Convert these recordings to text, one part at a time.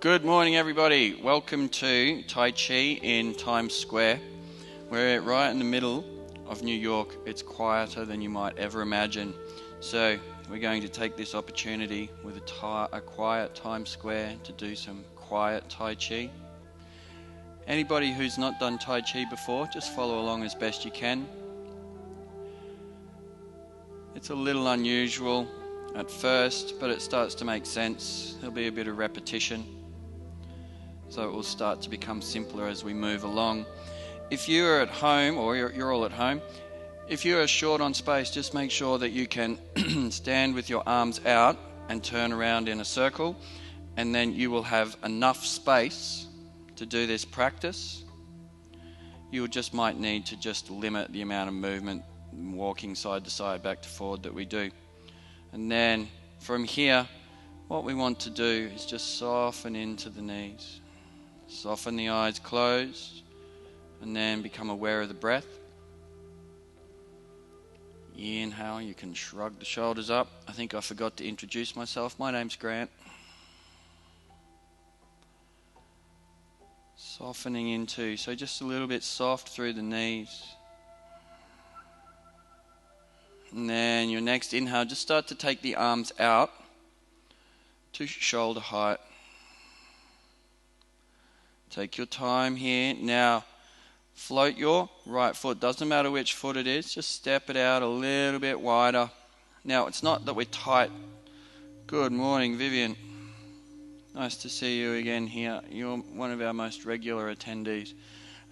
Good morning, everybody. Welcome to Tai Chi in Times Square. We're right in the middle of New York. It's quieter than you might ever imagine. So we're going to take this opportunity with a quiet Times Square to do some quiet Tai Chi. Anybody who's not done Tai Chi before, just follow along as best you can. It's a little unusual at first, but it starts to make sense. There'll be a bit of repetition, so it will start to become simpler as we move along. If you are at home, or you're all at home, if you are short on space, just make sure that you can stand with your arms out and turn around in a circle, and then you will have enough space to do this practice. You just might need to just limit the amount of movement, walking side to side, back to forward, that we do. And then from here, what we want to do is just soften into the knees. Soften the eyes closed, and then become aware of the breath. Inhale, you can shrug the shoulders up. I think I forgot to introduce myself. My name's Grant. Softening into, so just a little bit soft through the knees. And then your next inhale, just start to take the arms out to shoulder height. Take your time here. Now, float your right foot. Doesn't matter which foot it is, just step it out a little bit wider. Now, it's not that we're tight. Good morning, Vivian. Nice to see you again here. You're one of our most regular attendees.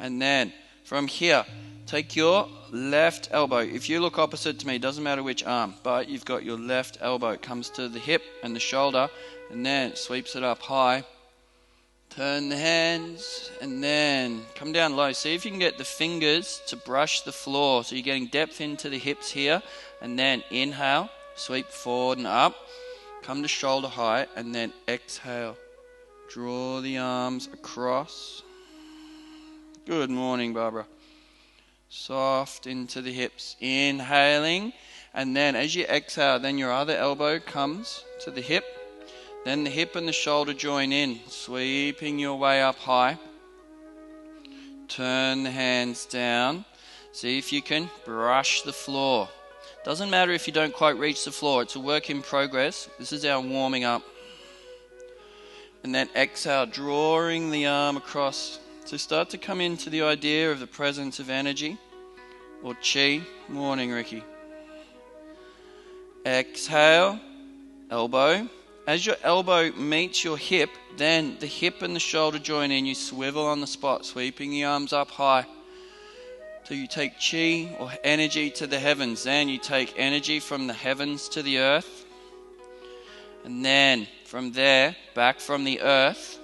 And then, from here, take your left elbow. If you look opposite to me, doesn't matter which arm, but you've got your left elbow. It comes to the hip and the shoulder, and then it sweeps it up high. Turn the hands, and then come down low. See if you can get the fingers to brush the floor. So you're getting depth into the hips here, and then inhale, sweep forward and up. Come to shoulder height, and then exhale. Draw the arms across. Good morning, Barbara. Soft into the hips. Inhaling, and then as you exhale, then your other elbow comes to the hip. Then the hip and the shoulder join in, sweeping your way up high. Turn the hands down. See if you can brush the floor. Doesn't matter if you don't quite reach the floor. It's a work in progress. This is our warming up. And then exhale, drawing the arm across. So start to come into the idea of the presence of energy or chi. Morning, Ricky. Exhale, elbow. As your elbow meets your hip, then the hip and the shoulder join in. You swivel on the spot, sweeping the arms up high. So you take chi or energy to the heavens. Then you take energy from the heavens to the earth. And then from there, back from the earth.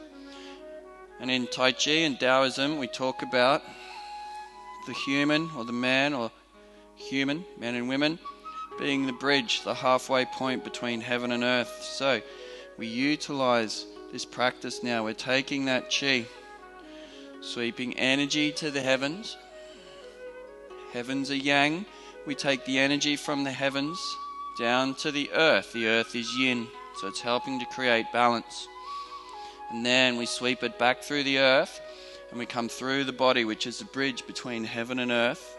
And in Tai Chi and Taoism, we talk about the human or the man or human, men and women, being the bridge, the halfway point between heaven and earth. So we utilize this practice now. We're taking that chi, sweeping energy to the heavens. Heavens are yang. We take the energy from the heavens down to the earth. The earth is yin, so it's helping to create balance. And then we sweep it back through the earth, and we come through the body, which is the bridge between heaven and earth.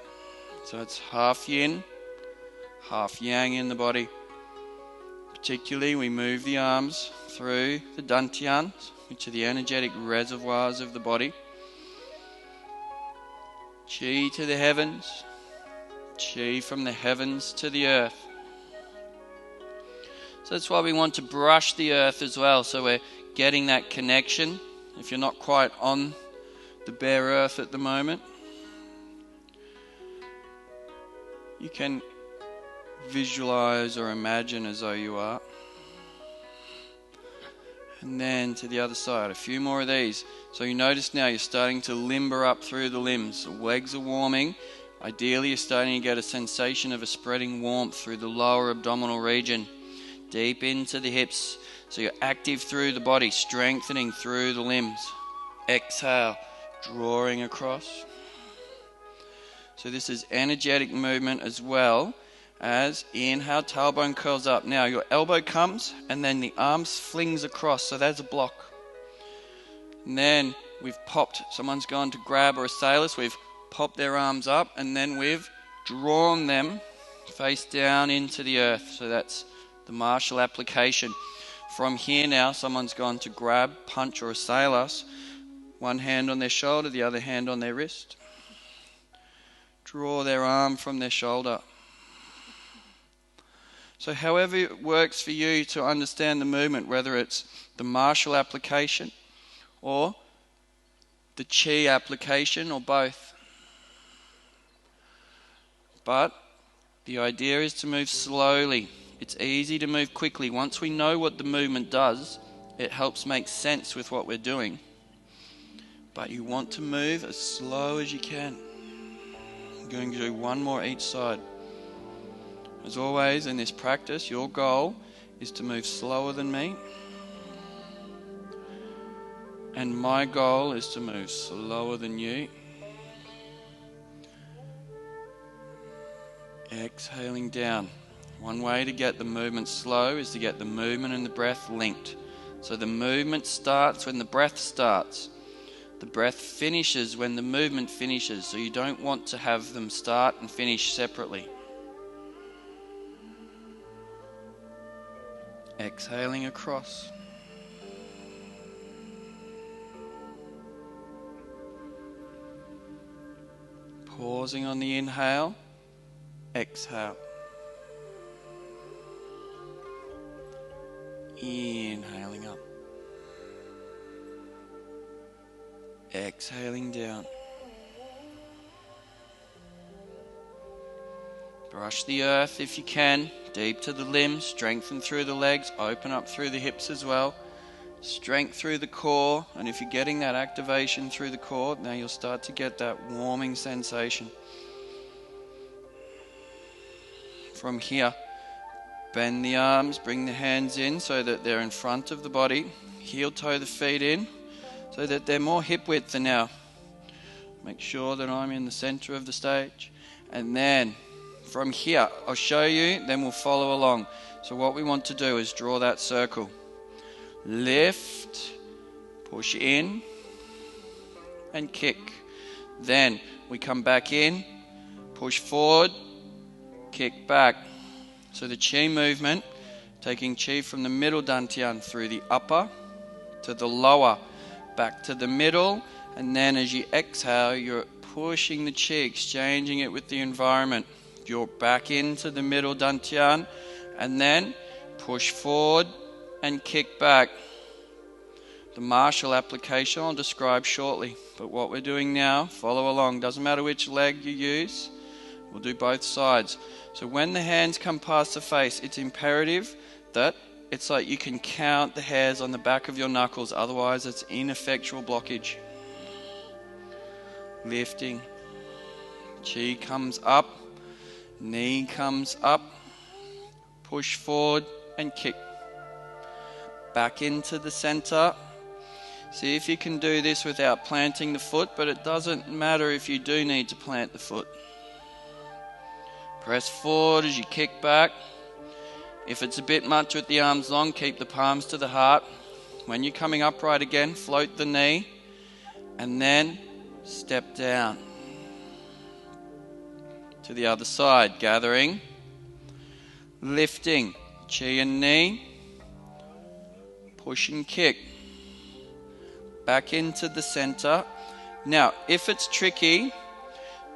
So it's half yin, half yang in the body. Particularly, we move the arms through the dantians, which are the energetic reservoirs of the body. Chi to the heavens, chi from the heavens to the earth. So that's why we want to brush the earth as well. So we're getting that connection. If you're not quite on the bare earth at the moment, you can visualize or imagine as though you are. And then to the other side, a few more of these. So you notice now you're starting to limber up through the limbs. The legs are warming. Ideally, you're starting to get a sensation of a spreading warmth through the lower abdominal region, deep into the hips. So you're active through the body, strengthening through the limbs. Exhale, drawing across. So this is energetic movement as well as inhale, tailbone curls up. Now your elbow comes and then the arms flings across, so that's a block. And then we've popped, someone's gone to grab or assail us, we've popped their arms up, and then we've drawn them face down into the earth. So that's the martial application. From here now, someone's gone to grab, punch or assail us. One hand on their shoulder, the other hand on their wrist. Draw their arm from their shoulder. So however it works for you to understand the movement, whether it's the martial application or the chi application or both. But the idea is to move slowly. It's easy to move quickly. Once we know what the movement does, it helps make sense with what we're doing. But you want to move as slow as you can. I'm going to do one more each side. As always in this practice, your goal is to move slower than me. And my goal is to move slower than you. Exhaling down. One way to get the movement slow is to get the movement and the breath linked. So the movement starts when the breath starts. The breath finishes when the movement finishes. So you don't want to have them start and finish separately. Exhaling across. Pausing on the inhale. Exhale. Inhaling up. Exhaling down. Brush the earth if you can, deep to the limbs, strengthen through the legs, open up through the hips as well. Strength through the core, and if you're getting that activation through the core, now you'll start to get that warming sensation. From here, bend the arms, bring the hands in so that they're in front of the body. Heel toe the feet in so that they're more hip width than now. Make sure that I'm in the center of the stage. And then from here, I'll show you, then we'll follow along. So what we want to do is draw that circle. Lift, push in, and kick. Then we come back in, push forward, kick back. So the chi movement, taking chi from the middle dantian through the upper to the lower, back to the middle, and then as you exhale, you're pushing the chi, exchanging it with the environment. You're back into the middle dantian, and then push forward and kick back. The martial application I'll describe shortly, but what we're doing now, follow along. Doesn't matter which leg you use, we'll do both sides. So when the hands come past the face, it's imperative that it's like you can count the hairs on the back of your knuckles, otherwise it's ineffectual blockage. Lifting. Chi comes up, knee comes up, push forward and kick. Back into the center. See if you can do this without planting the foot, but it doesn't matter if you do need to plant the foot. Press forward as you kick back. If it's a bit much with the arms long, keep the palms to the heart. When you're coming upright again, float the knee and then step down. To the other side, gathering, lifting, chi and knee, push and kick. Back into the center. Now, if it's tricky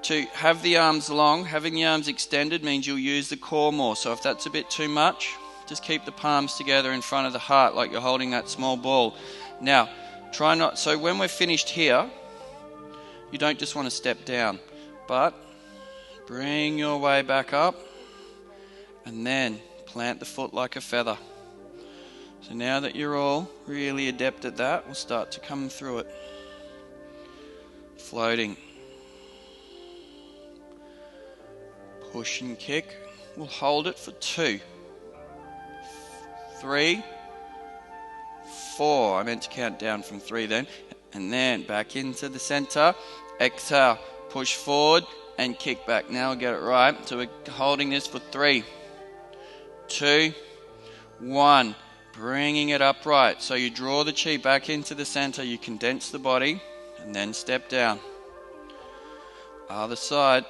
to have the arms long, having the arms extended means you'll use the core more. So if that's a bit too much, just keep the palms together in front of the heart like you're holding that small ball. Now, try not, so when we're finished here, you don't just want to step down, but bring your way back up and then plant the foot like a feather. So now that you're all really adept at that, we'll start to come through it. Floating. Push and kick. We'll hold it for 2, 3, 4. I meant to count down from 3 then. And then back into the center. Exhale. Push forward and kick back. Now we'll get it right. So we're holding this for 3, 2, 1. bringing it upright. So you draw the chi back into the center, you condense the body, and then step down. Other side.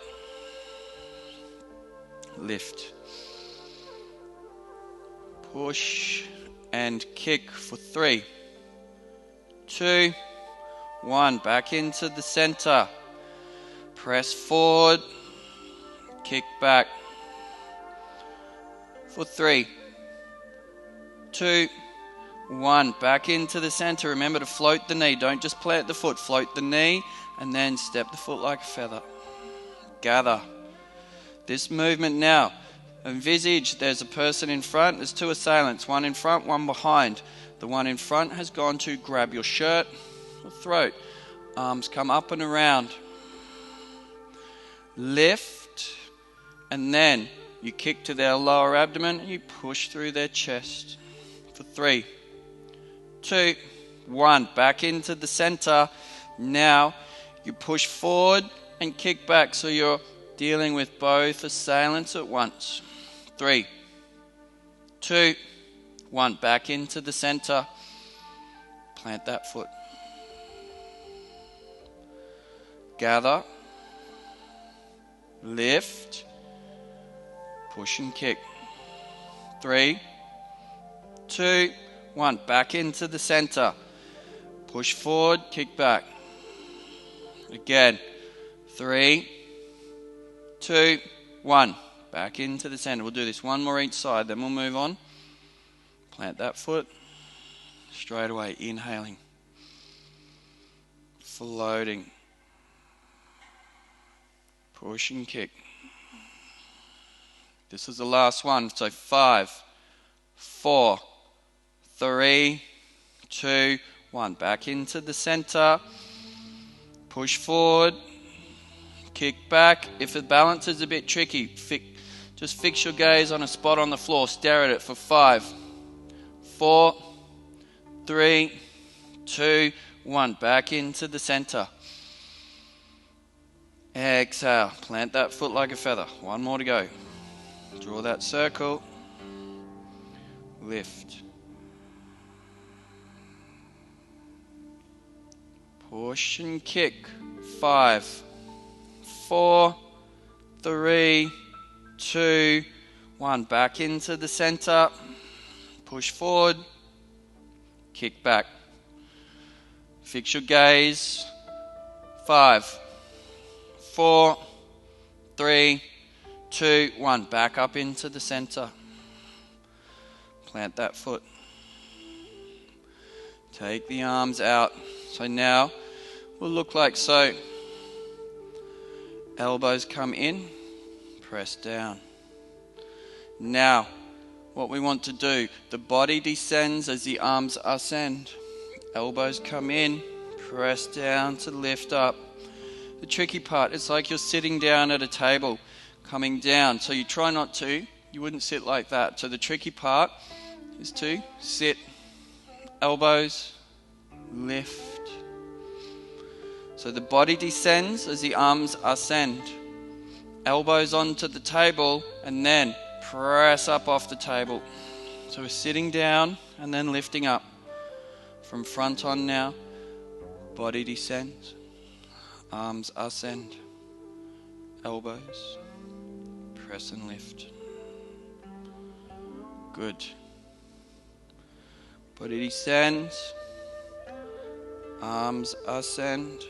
Lift. Push and kick for 3, 2, 1. Back into the center. Press forward. Kick back. For 3, 2, 1. Back into the center. Remember to float the knee. Don't just plant the foot. Float the knee and then step the foot like a feather. Gather. This movement now. Envisage there's a person in front. There's 2 assailants. One in front, one behind. The one in front has gone to grab your shirt or throat. Arms come up and around. Lift. And then you kick to their lower abdomen and you push through their chest. For 3, 2, 1. Back into the center. Now you push forward and kick back, so you're dealing with both assailants at once. 3, 2, 1. Back into the center. Plant that foot. Gather. Lift. Push and kick. 3, 2, 1. Back into the center. Push forward, kick back. Again. 3, 2, 1. Back into the center. We'll do this one more each side, then we'll move on. Plant that foot. Straight away, inhaling. Floating. Push and kick. This is the last one. So 5, 4, 3, 2, 1. Back into the center. Push forward. Kick back. If the balance is a bit tricky, just fix your gaze on a spot on the floor. Stare at it for 5, 4, 3, 2, 1. Back into the center. Exhale. Plant that foot like a feather. One more to go. Draw that circle. Lift. Push and kick. 5, 4, 3, 2, 1. Back into the center. Push forward. Kick back. Fix your gaze. 5, 4, 3, 2, 1. Back up into the center. Plant that foot. Take the arms out. So now we'll look like so. Elbows come in, press down. Now, what we want to do, the body descends as the arms ascend. Elbows come in, press down to lift up. The tricky part, it's like you're sitting down at a table, coming down. So you try not to, you wouldn't sit like that. So the tricky part is to sit, elbows, lift. So the body descends as the arms ascend. Elbows onto the table and then press up off the table. So we're sitting down and then lifting up. From front on now, body descends, arms ascend, elbows, press and lift. Good. Body descends, arms ascend,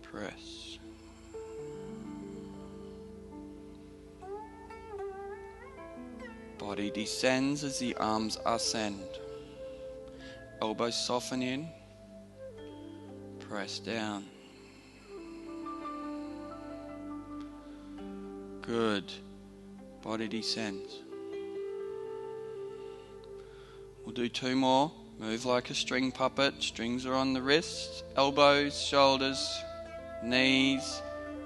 press. Body descends as the arms ascend. Elbows soften in, press down. Good. Body descends. We'll do 2 more. Move like a string puppet. Strings are on the wrists, elbows, shoulders, knees,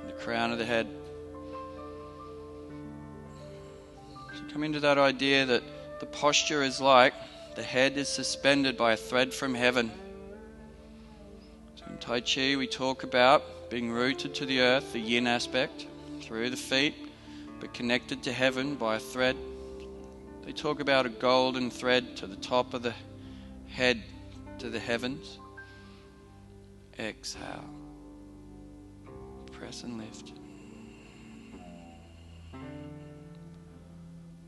the crown of the head. So come into that idea that the posture is like the head is suspended by a thread from heaven. So in Tai Chi we talk about being rooted to the earth, the yin aspect, through the feet, but connected to heaven by a thread. They talk about a golden thread to the top of the head to the heavens. Exhale. Press and lift.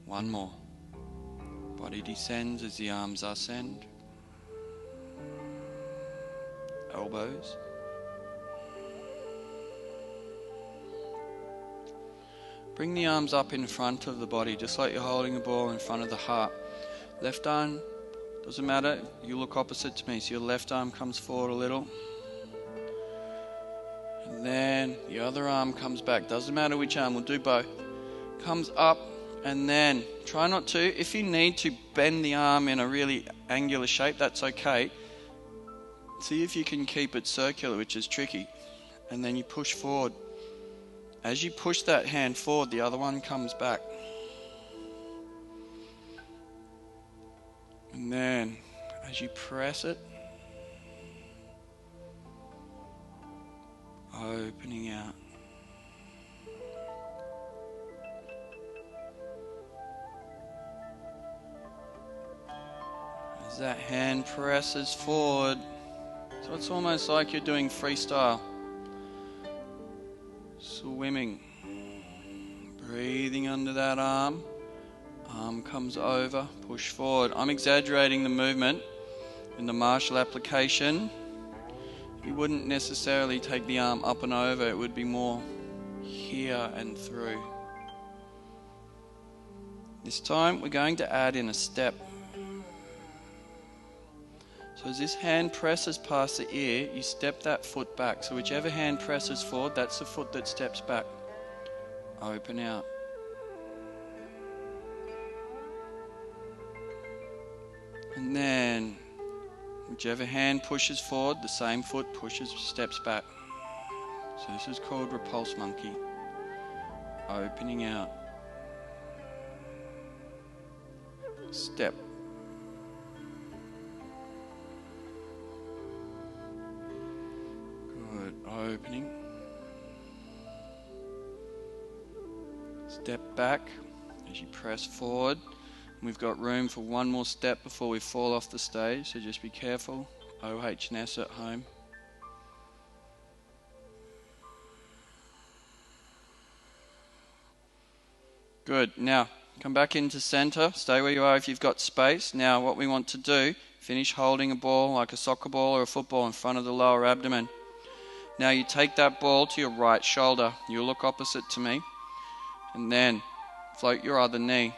One more. Body descends as the arms ascend. Elbows. Bring the arms up in front of the body, just like you're holding a ball in front of the heart. Left arm, doesn't matter, you look opposite to me, so your left arm comes forward a little. And then the other arm comes back, doesn't matter which arm, we'll do both. Comes up, and then try not to, if you need to bend the arm in a really angular shape, that's okay. See if you can keep it circular, which is tricky. And then you push forward. As you push that hand forward, the other one comes back. And then, as you press it, opening out. As that hand presses forward, so it's almost like you're doing freestyle. Swimming, breathing under that arm, arm comes over, push forward. I'm exaggerating the movement in the martial application. You wouldn't necessarily take the arm up and over, it would be more here and through. This time we're going to add in a step. So as this hand presses past the ear, you step that foot back. So whichever hand presses forward, that's the foot that steps back. Open out. And then, whichever hand pushes forward, the same foot steps back. So this is called repulse monkey. Opening out. Step. Opening. Step back as you press forward. We've got room for one more step before we fall off the stage, so just be careful. OH&S at home. Good. Now, come back into center. Stay where you are if you've got space. Now, what we want to do, finish holding a ball like a soccer ball or a football in front of the lower abdomen. Now you take that ball to your right shoulder. You look opposite to me. And then float your other knee.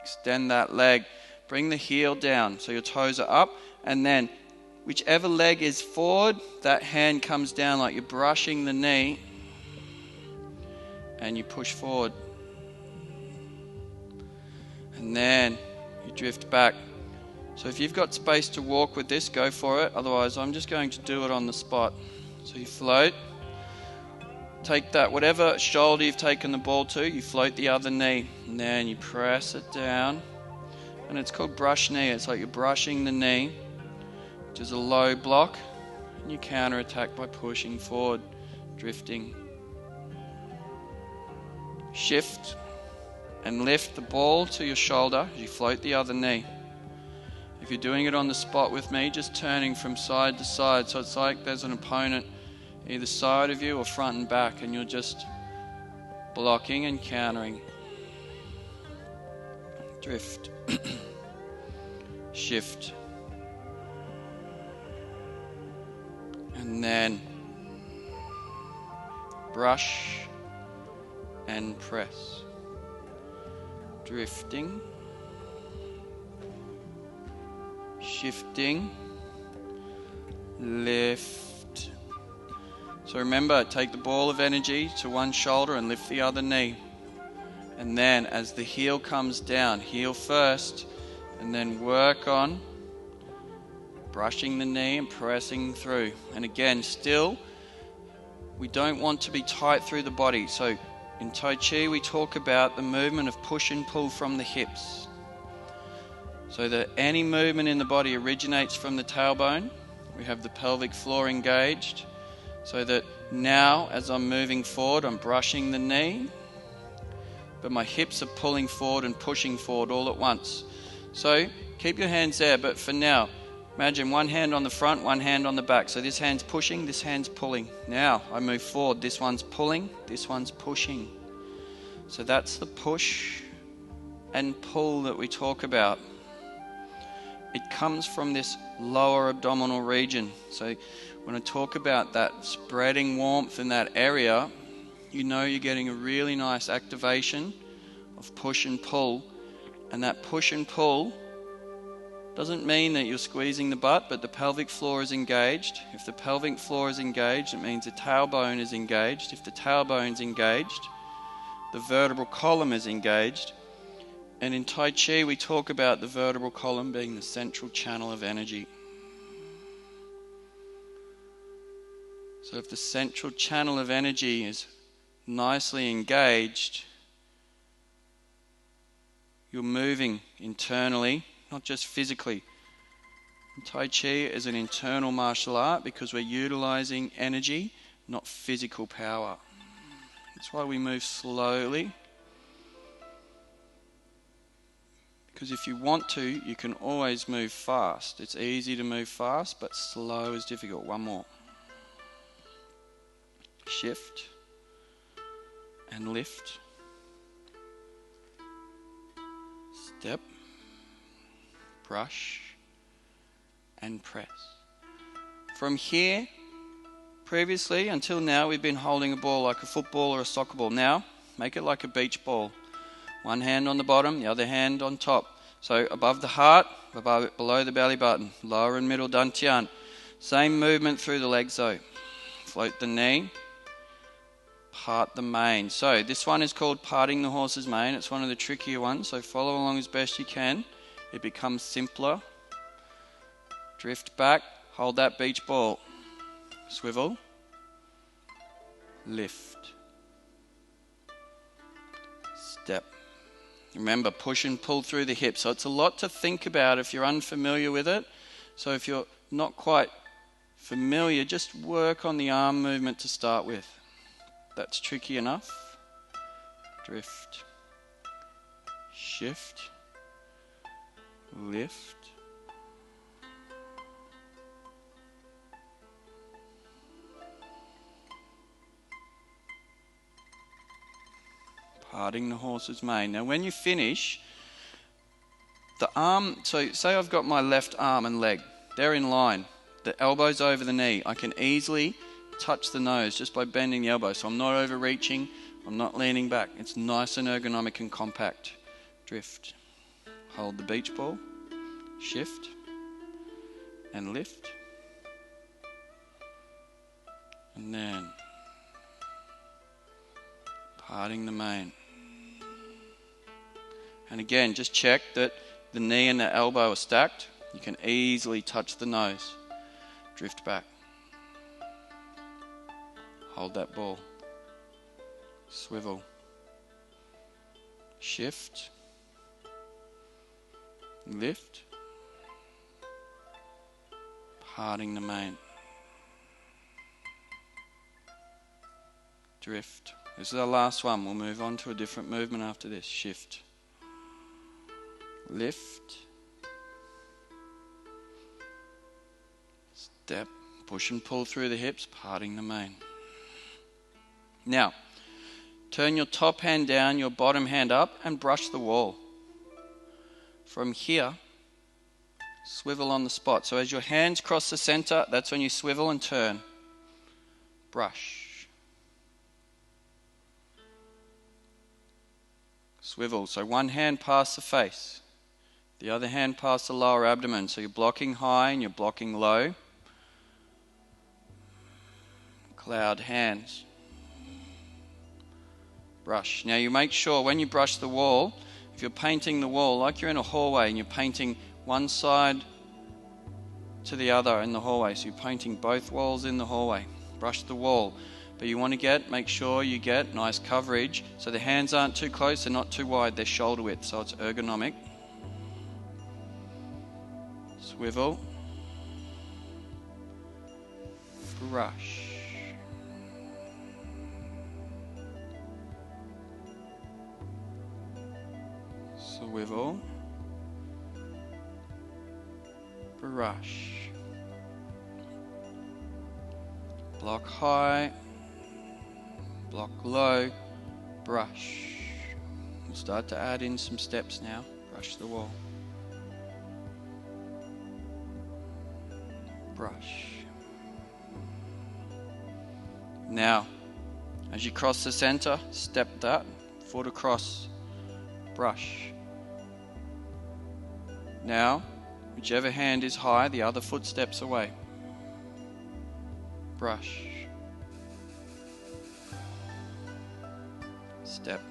Extend that leg. Bring the heel down so your toes are up. And then whichever leg is forward, that hand comes down like you're brushing the knee. And you push forward. And then you drift back. So if you've got space to walk with this, go for it. Otherwise, I'm just going to do it on the spot. So you float, take that, whatever shoulder you've taken the ball to, you float the other knee, and then you press it down, and it's called brush knee. It's like you're brushing the knee, which is a low block, and you counter attack by pushing forward, drifting. Shift and lift the ball to your shoulder as you float the other knee. If you're doing it on the spot with me, just turning from side to side, so it's like there's an opponent either side of you or front and back, and you're just blocking and countering. Drift. Shift. And then brush and press. Drifting. Shifting. Lift. So remember, take the ball of energy to one shoulder and lift the other knee. And then as the heel comes down, heel first, and then work on brushing the knee and pressing through. And again, still, we don't want to be tight through the body. So in Tai Chi, we talk about the movement of push and pull from the hips. So that any movement in the body originates from the tailbone. We have the pelvic floor engaged. So that now, as I'm moving forward, I'm brushing the knee. but my hips are pulling forward and pushing forward all at once. So keep your hands there, but for now, imagine one hand on the front, one hand on the back. So this hand's pushing, this hand's pulling. Now I move forward, this one's pulling, this one's pushing. So that's the push and pull that we talk about. It comes from this lower abdominal region. So when I talk about that spreading warmth in that area, you know you're getting a really nice activation of push and pull. And that push and pull doesn't mean that you're squeezing the butt, but the pelvic floor is engaged. If the pelvic floor is engaged, it means the tailbone is engaged. If the tailbone's engaged, the vertebral column is engaged. And in Tai Chi, we talk about the vertebral column being the central channel of energy. So if the central channel of energy is nicely engaged, you're moving internally, not just physically. Tai Chi is an internal martial art because we're utilizing energy, not physical power. That's why we move slowly. Because if you want to, you can always move fast. It's easy to move fast, but slow is difficult. One more. Shift and lift. Step, brush, and press. From here, previously, until now, we've been holding a ball like a football or a soccer ball. Now, make it like a beach ball. One hand on the bottom, the other hand on top. So above the heart, below the belly button, lower and middle dantian. Same movement through the legs though. Float the knee, part the mane. So this one is called parting the horse's mane. It's one of the trickier ones, so follow along as best you can. It becomes simpler. Drift back, hold that beach ball. Swivel, lift, step. Remember, push and pull through the hips. So it's a lot to think about if you're unfamiliar with it. So if you're not quite familiar, just work on the arm movement to start with. That's tricky enough. Drift, shift, lift, parting the horse's mane. Now when you finish, the arm, so say I've got my left arm and leg, they're in line, the elbow's over the knee. I can easily touch the nose just by bending the elbow, so I'm not overreaching, I'm not leaning back. It's nice and ergonomic and compact. Drift, hold the beach ball, shift and lift, and then parting the mane. And again, just check that the knee and the elbow are stacked. You can easily touch the nose. Drift back. Hold that ball. Swivel. Shift. Lift. Parting the mane. Drift. This is our last one. We'll move on to a different movement after this. Shift. Lift. Step. Push and pull through the hips, parting the mane. Now, turn your top hand down, your bottom hand up, and brush the wall. From here, swivel on the spot. So as your hands cross the center, that's when you swivel and turn. Brush. Swivel. So one hand past the face. The other hand past the lower abdomen. So you're blocking high and you're blocking low. Cloud hands. Brush. Now you make sure when you brush the wall, if you're painting the wall, like you're in a hallway and you're painting one side to the other in the hallway. So you're painting both walls in the hallway. Brush the wall. But you want to make sure you get nice coverage. So the hands aren't too close, they're not too wide, they're shoulder width. So it's ergonomic. Swivel. Brush. swivel, brush, block high, block low, brush. We'll start to add in some steps now. Brush the wall, brush. Now, as you cross the center, step that foot across, brush. Now, whichever hand is high, the other foot steps away, brush, step,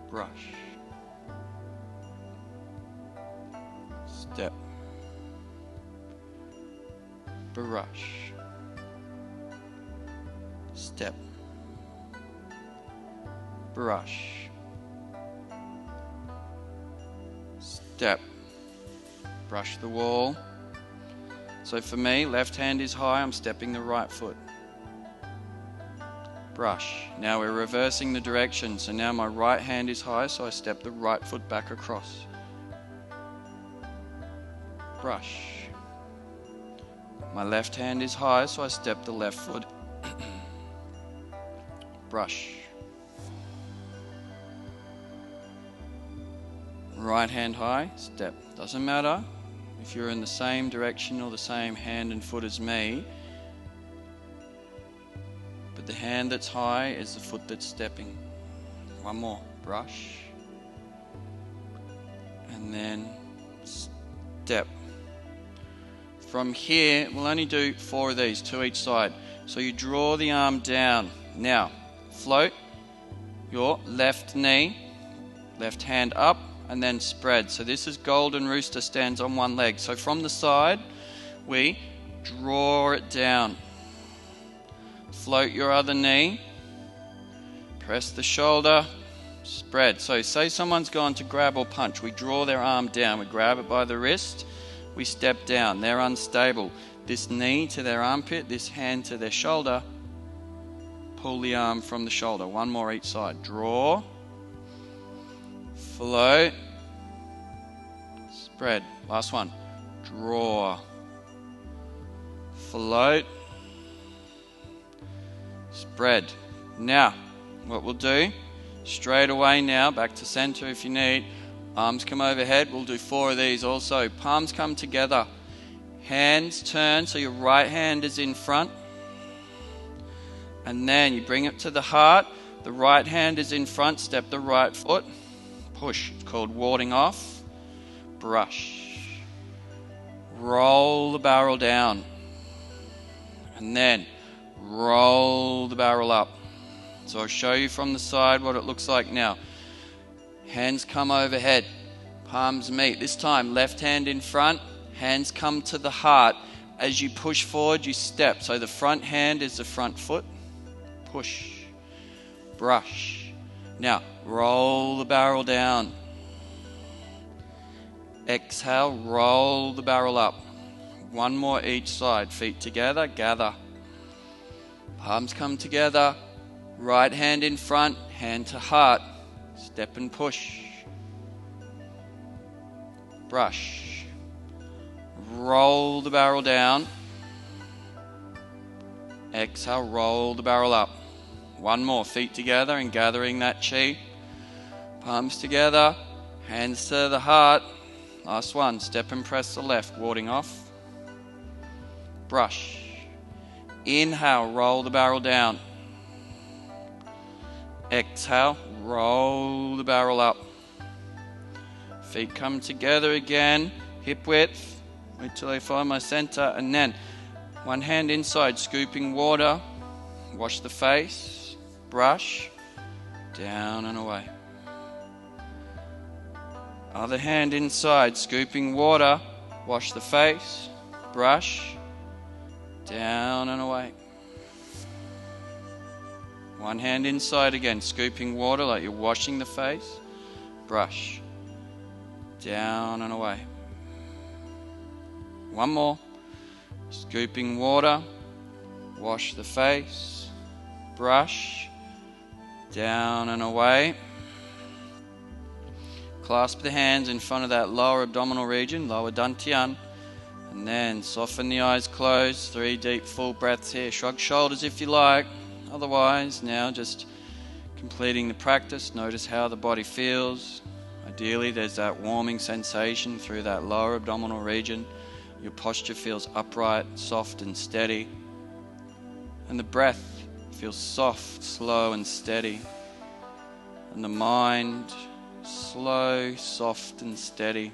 brush, step, brush, step, brush, step, brush the wall. So for me, left hand is high, I'm stepping the right foot, brush. Now we're reversing the direction, so now my right hand is high, so I step the right foot back across, brush. My left hand is high, so I step the left foot, brush. Right hand high, step. Doesn't matter if you're in the same direction or the same hand and foot as me, but the hand that's high is the foot that's stepping. One more, brush, and then step. From here, we'll only do 4 of these, 2 each side. So you draw the arm down. Now, float your left knee, left hand up, and then spread. So this is golden rooster, stands on one leg. So from the side, we draw it down. Float your other knee, press the shoulder, spread. So say someone's gone to grab or punch, we draw their arm down, we grab it by the wrist, we step down. They're unstable. This knee to their armpit, this hand to their shoulder, pull the arm from the shoulder. One more each side. Draw, float, spread. Last one. Draw, float, spread. Now, what we'll do, straight away now, back to center if you need. Arms come overhead. We'll do 4 of these also. Palms come together. Hands turn, so your right hand is in front. And then you bring it to the heart. The right hand is in front. Step the right foot. Push. It's called warding off. Brush. Roll the barrel down. And then roll the barrel up. So I'll show you from the side what it looks like now. Hands come overhead. Palms meet. This time, left hand in front. Hands come to the heart. As you push forward, you step. So the front hand is the front foot. Push. Brush. Now, roll the barrel down. Exhale, roll the barrel up. One more each side. Feet together, gather. Palms come together. Right hand in front, hand to heart. Step and push. Brush. Roll the barrel down. Exhale, roll the barrel up. One more, feet together and gathering that chi. Palms together, hands to the heart. Last one, step and press the left, warding off. Brush. Inhale, roll the barrel down. Exhale, roll the barrel up. Feet come together again, hip width. Wait till I find my center, and then one hand inside, scooping water. Wash the face, brush, down and away. Other hand inside, scooping water. Wash the face, brush, down and away. One hand inside again, scooping water like you're washing the face, brush, down and away. One more, scooping water, wash the face, brush, down and away. Clasp the hands in front of that lower abdominal region, lower dantian. And then soften the eyes closed. 3 deep full breaths here. Shrug shoulders if you like. Otherwise, now just completing the practice. Notice how the body feels. Ideally, there's that warming sensation through that lower abdominal region. Your posture feels upright, soft and steady. And the breath feels soft, slow and steady. And the mind, slow, soft and steady.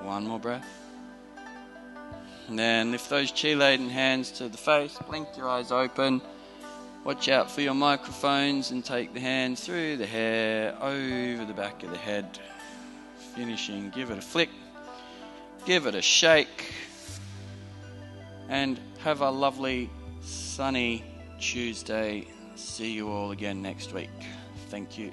One more breath. And then lift those chi-laden hands to the face, blink your eyes open. Watch out for your microphones and take the hands through the hair, over the back of the head. Finishing, give it a flick, give it a shake, and have a lovely sunny Tuesday. See you all again next week. Thank you.